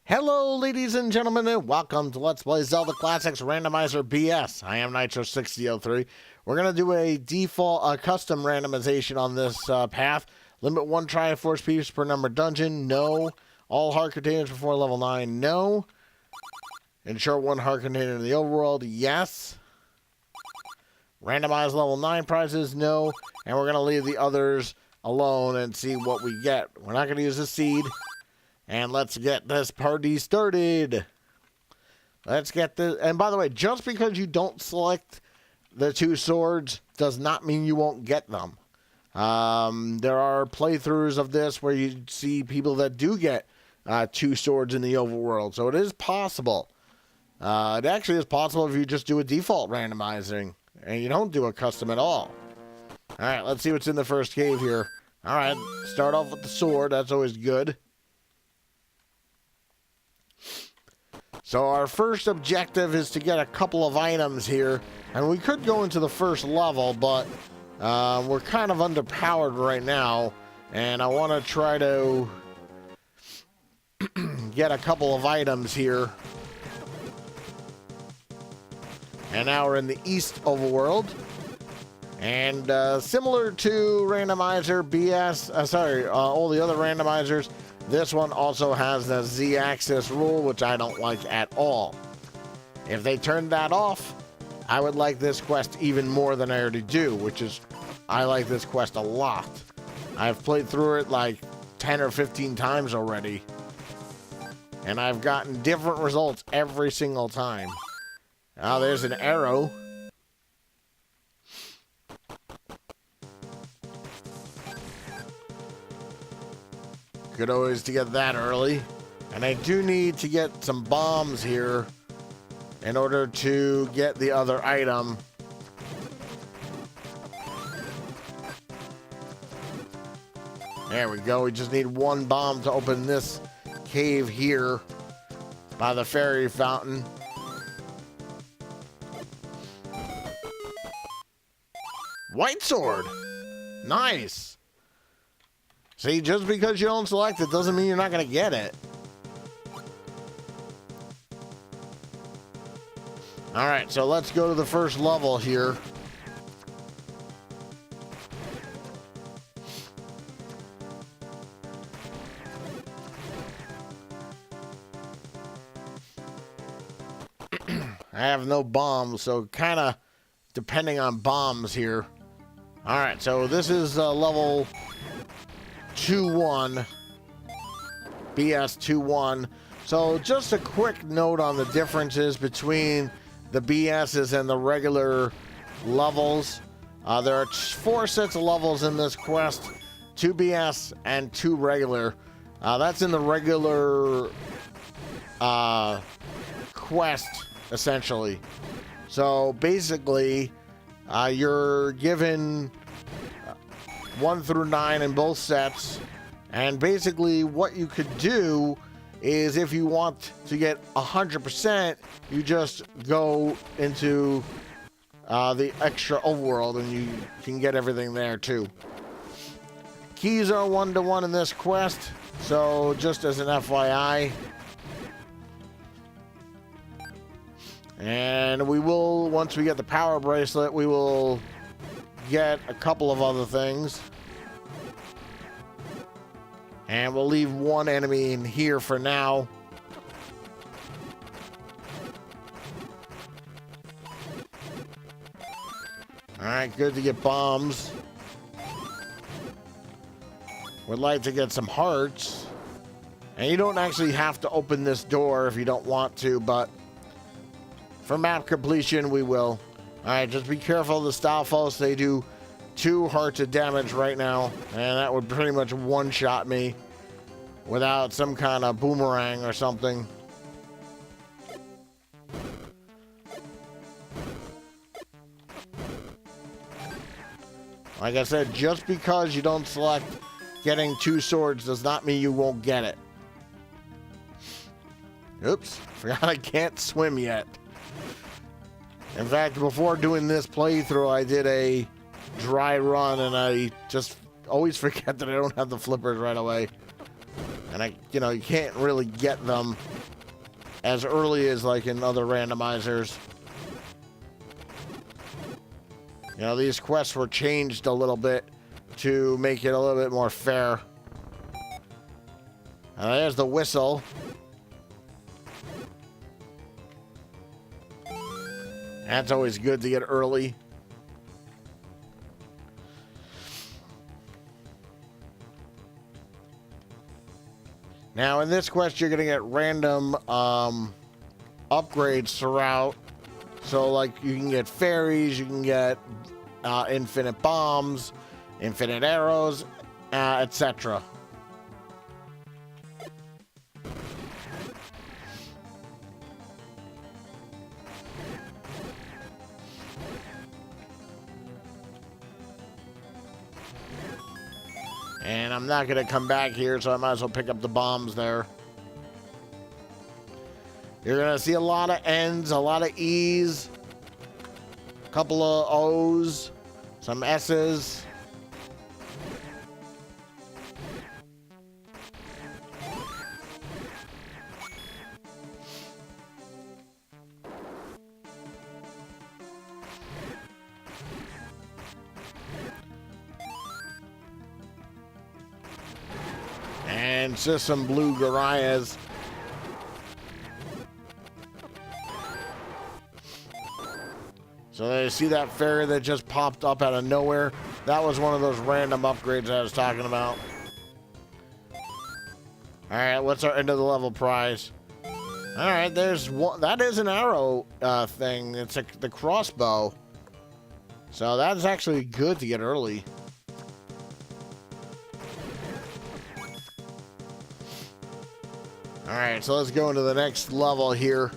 Hello, ladies and gentlemen, and welcome to Let's Play Zelda Classics Randomizer BS. I am Nitro6003. We're going to do a default custom randomization on this path. Limit 1 Triforce piece per number dungeon, no. All heart containers before level 9, no. Ensure 1 heart container in the overworld, yes. Randomize level 9 prizes, no. And we're going to leave the others alone and see what we get. We're not going to use the seed. And let's get this party started. Let's get this. And by the way, just because you don't select the 2 swords does not mean you won't get them. There are playthroughs of this where you see people that do get 2 swords in the overworld. So it is possible. It actually is possible if you just do a default randomizing and you don't do a custom at all. All right, let's see what's in the first cave here. All right, start off with the sword. That's always good. So our first objective is to get a couple of items here. And we could go into the first level, but we're kind of underpowered right now. And I want to try to get a couple of items here. And now we're in the East Overworld. And similar to Randomizer BS, all the other randomizers, this one also has the Z-axis rule, which I don't like at all. If they turned that off, I would like this quest even more than I already do, which is, I like this quest a lot. I've played through it like 10 or 15 times already, and I've gotten different results every single time. Now there's an arrow. Good always to get that early. And I do need to get some bombs here in order to get the other item. There we go. We just need 1 bomb to open this cave here by the fairy fountain. White sword. Nice. See, just because you don't select it doesn't mean you're not going to get it. Alright, so let's go to the first level here. I have no bombs, so kind of depending on bombs here. Alright, so this is level 2-1, BS 2-1. So just a quick note on the differences between the BSs and the regular levels. There are 4 sets of levels in this quest, 2 BS and 2 regular. That's in the regular quest, essentially. So basically, you're given 1 through 9 in both sets, and basically what you could do is if you want to get 100%, you just go into the extra overworld and you can get everything there too. Keys are 1-to-1 in this quest, so just as an FYI. And we will, once we get the power bracelet, we will get a couple of other things. And we'll leave 1 enemy in here for now. Alright, good to get bombs. Would like to get some hearts. And you don't actually have to open this door if you don't want to, but for map completion, we will. Alright, just be careful of the Stalfos. They do 2 hearts of damage right now, and that would pretty much one-shot me without some kind of boomerang or something. Like I said, just because you don't select getting 2 swords does not mean you won't get it. Oops, forgot I can't swim yet. In fact, before doing this playthrough, I did a dry run, and I just always forget that I don't have the flippers right away. And you can't really get them as early as like in other randomizers. These quests were changed a little bit to make it a little bit more fair. And there's the whistle. That's always good to get early. Now, in this quest, you're going to get random upgrades throughout. So, like, you can get fairies, you can get infinite bombs, infinite arrows, etc. And I'm not going to come back here, so I might as well pick up the bombs there. You're going to see a lot of N's, a lot of E's, a couple of O's, some S's. And just some blue Gorias. So you see that fairy that just popped up out of nowhere? That was one of those random upgrades I was talking about. Alright, what's our end of the level prize? Alright, there's one. That is an arrow thing. It's the crossbow. So that's actually good to get early. Alright, so let's go into the next level here.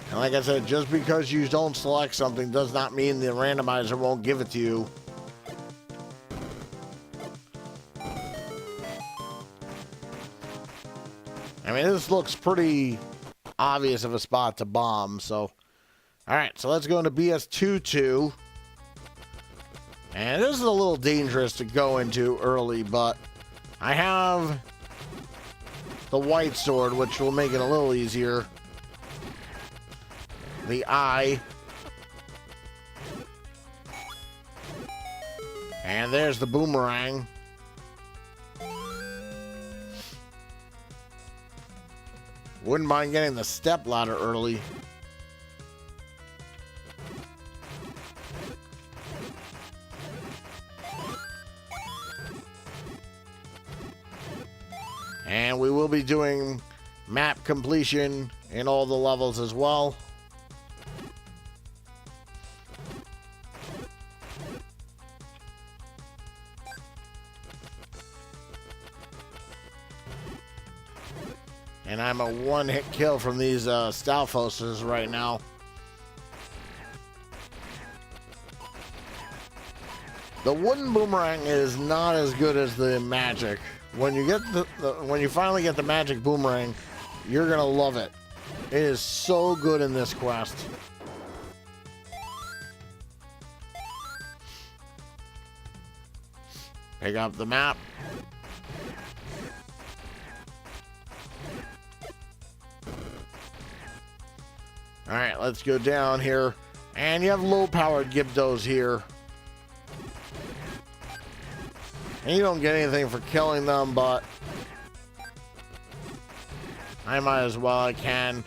And like I said, just because you don't select something does not mean the randomizer won't give it to you. I mean, this looks pretty obvious of a spot to bomb, so... Alright, so let's go into BS22. And this is a little dangerous to go into early, but I have the white sword, which will make it a little easier. The eye. And there's the boomerang. Wouldn't mind getting the step ladder early. And we will be doing map completion in all the levels as well. And I'm a one-hit kill from these Stalfoses right now. The wooden boomerang is not as good as the magic. When you get when you finally get the magic boomerang, you're gonna love it. It is so good in this quest. Pick up the map. Alright, let's go down here. And you have low-powered Gibdos here. And you don't get anything for killing them, but I might as well, I can.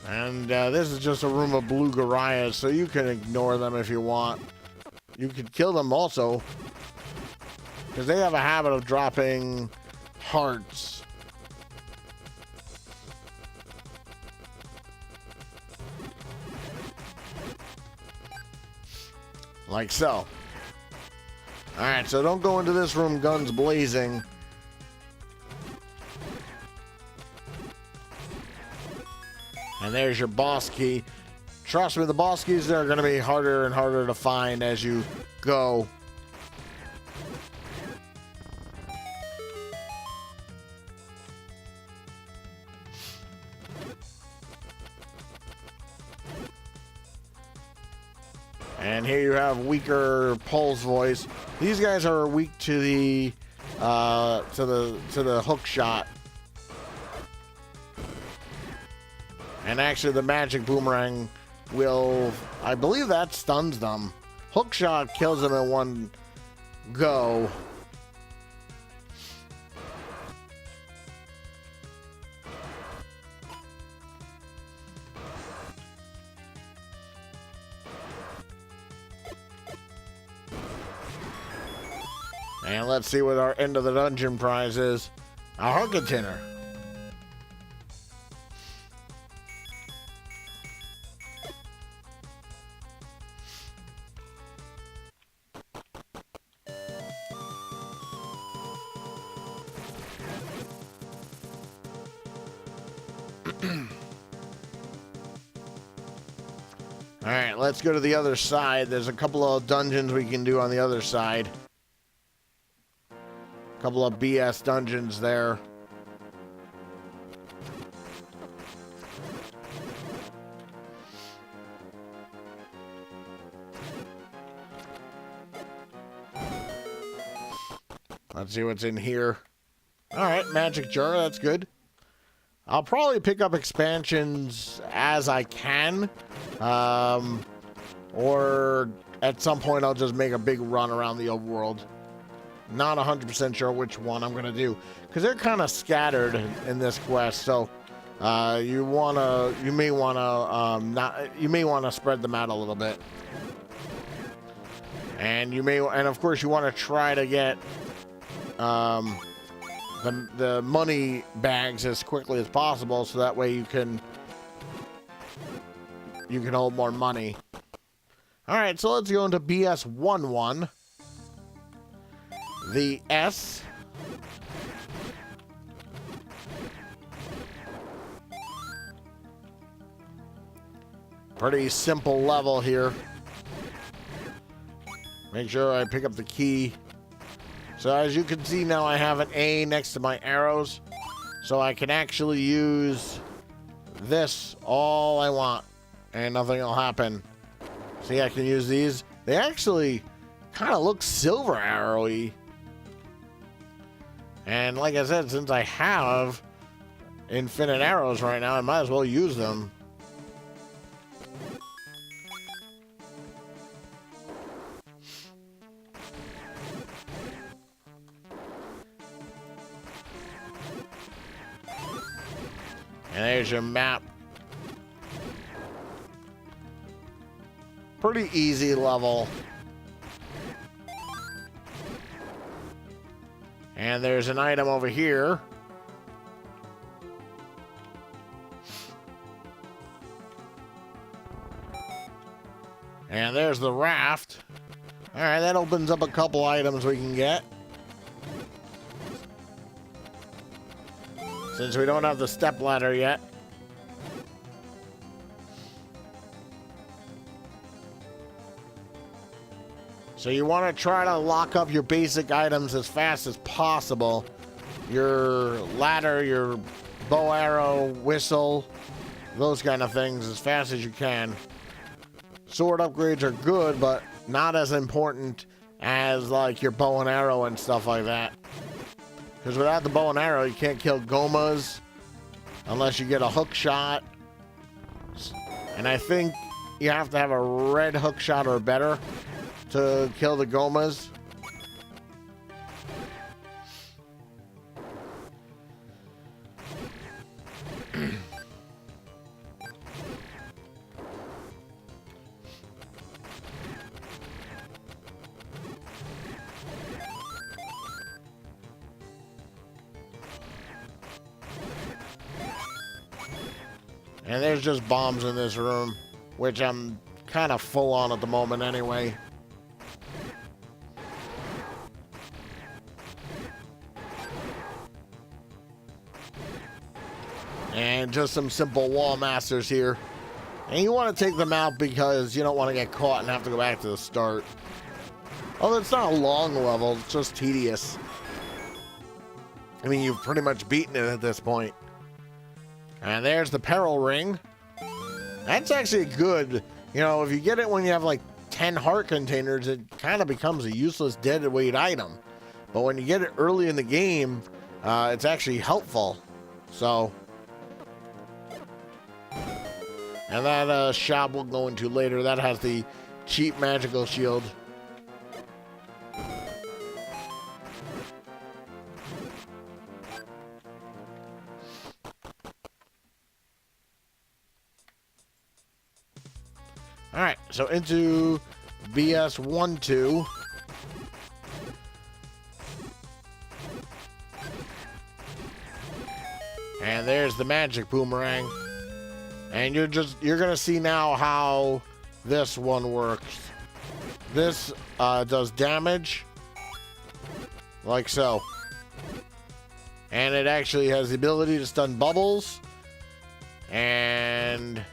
And this is just a room of blue Gorias, so you can ignore them if you want. You could kill them also, because they have a habit of dropping hearts. Like so. Alright, so don't go into this room guns blazing. And there's your boss key. Trust me, the boss keys are going to be harder and harder to find as you go. And here you have weaker Pole's voice. These guys are weak to the hook shot. And actually the magic boomerang will, I believe that stuns them. Hook shot kills them in one go. And let's see what our end of the dungeon prize is. A hook container. All right, let's go to the other side. There's a couple of dungeons we can do on the other side. A couple of BS dungeons there. Let's see what's in here. All right, magic jar, that's good. I'll probably pick up expansions as I can. Or at some point I'll just make a big run around the overworld. Not 100% sure which one I'm gonna do, because they're kind of scattered in this quest. So you may wanna spread them out a little bit, and of course you want to try to get the money bags as quickly as possible, so that way you can hold more money. All right, so let's go into BS11. The S. Pretty simple level here. Make sure I pick up the key. So as you can see now, I have an A next to my arrows, so I can actually use this all I want and nothing will happen. See, I can use these. They actually kind of look silver arrowy. And like I said, since I have infinite arrows right now, I might as well use them. And there's your map. Pretty easy level. And there's an item over here. And there's the raft. All right, that opens up a couple items we can get. Since we don't have the step ladder yet. So you want to try to lock up your basic items as fast as possible. Your ladder, your bow arrow, whistle, those kind of things as fast as you can. Sword upgrades are good, but not as important as like your bow and arrow and stuff like that. Because without the bow and arrow, you can't kill Gomas unless you get a hook shot. And I think you have to have a red hook shot or better to kill the Gomas. And there's just bombs in this room, which I'm kind of full on at the moment anyway. And just some simple wall masters here. And you want to take them out because you don't want to get caught and have to go back to the start. Although it's not a long level, it's just tedious. I mean, you've pretty much beaten it at this point. And there's the peril ring. That's actually good. You know, if you get it when you have like 10 heart containers, it kind of becomes a useless dead weight item. But when you get it early in the game, it's actually helpful. So, and that shop we'll go into later. That has the cheap magical shield. All right, so into BS12. And there's the magic boomerang. And you're gonna see now how this one works. This does damage like so. And it actually has the ability to stun bubbles. And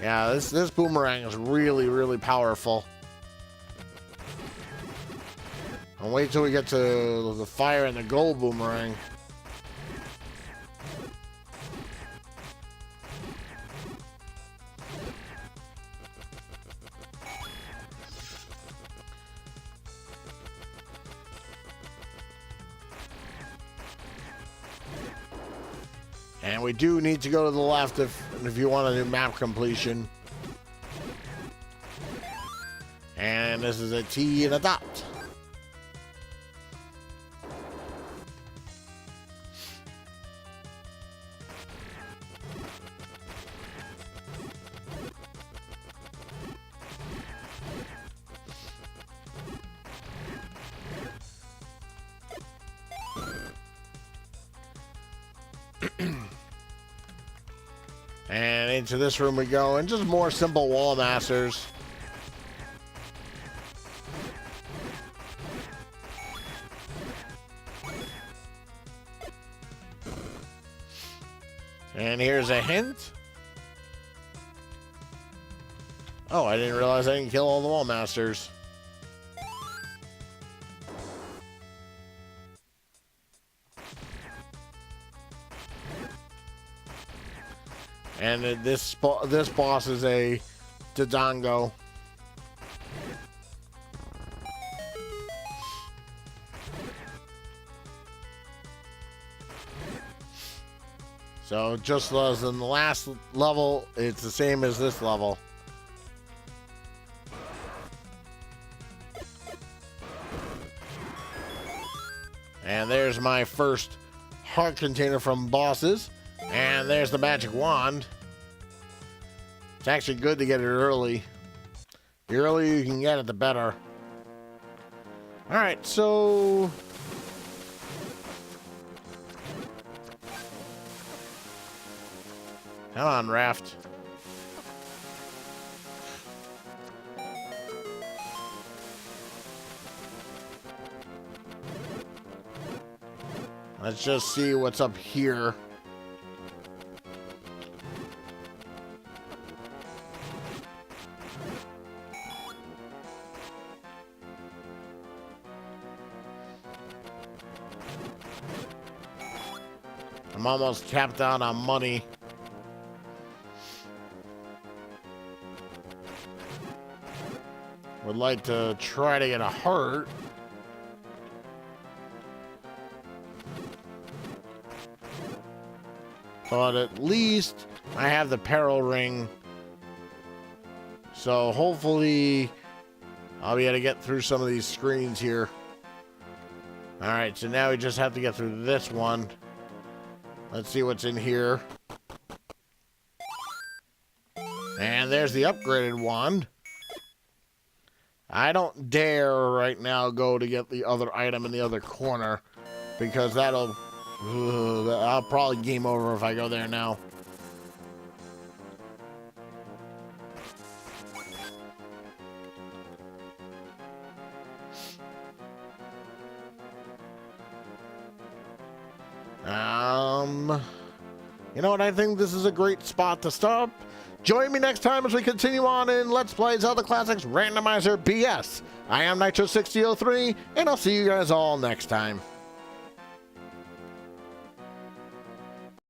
yeah, this boomerang is really, really powerful. And wait till we get to the fire and the gold boomerang. And we do need to go to the left if you want to do map completion. And this is a T and a dot. And into this room we go, and just more simple wall masters. And here's a hint. Oh, I didn't realize I didn't kill all the wall masters. And this boss is a Dodongo. So just as in the last level, it's the same as this level. And there's my first heart container from bosses. And there's the magic wand. It's actually good to get it early. The earlier you can get it, the better. Alright, so come on, Raft. Let's just see what's up here. I'm almost capped out on money. Would like to try to get a heart. But at least I have the peril ring. So hopefully I'll be able to get through some of these screens here. Alright, so now we just have to get through this one. Let's see what's in here. And there's the upgraded wand. I don't dare right now go to get the other item in the other corner, because I'll probably game over if I go there now. You know what? I think this is a great spot to stop. Join me next time as we continue on in Let's Play Zelda Classics Randomizer BS. I am Nitro6003, and I'll see you guys all next time.